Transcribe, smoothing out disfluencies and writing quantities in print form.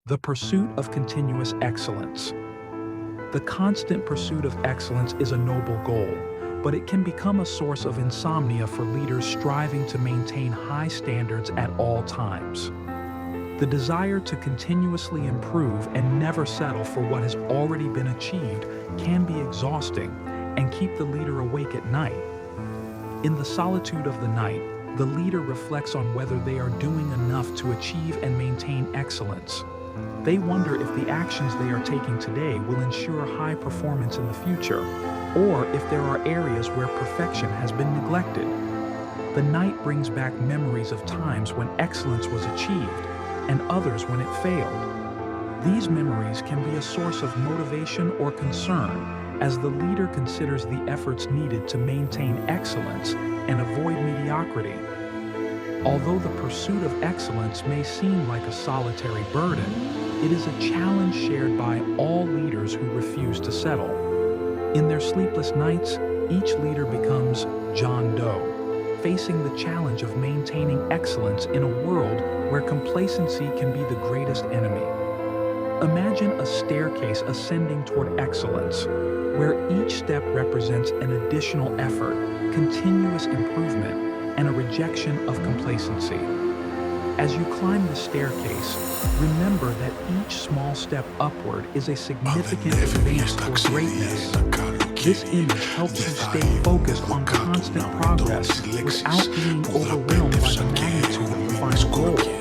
The pursuit of continuous excellence. The constant pursuit of excellence is a noble goal, but it can become a source of insomnia for leaders striving to maintain high standards at all times. The desire to continuously improve and never settle for what has already been achieved can be exhausting and keep the leader awake at night. In the solitude of the night, the leader reflects on whether they are doing enough to achieve and maintain excellence. They wonder if the actions they are taking today will ensure high performance in the future, or if there are areas where perfection has been neglected. The night brings back memories of times when excellence was achieved, and others when it failed. These memories can be a source of motivation or concern as the leader considers the efforts needed to maintain excellence and avoid mediocrity. Although the pursuit of excellence may seem like a solitary burden, it is a challenge shared by all leaders who refuse to settle. In their sleepless nights, each leader becomes John Doe, facing the challenge of maintaining excellence in a world where complacency can be the greatest enemy. Imagine a staircase ascending toward excellence, where each step represents an additional effort, continuous improvement, and a rejection of complacency. As you climb the staircase, remember that each small step upward is a significant advance toward greatness. This image helps you stay focused on constant progress without being overwhelmed by the magnitude of the final goal.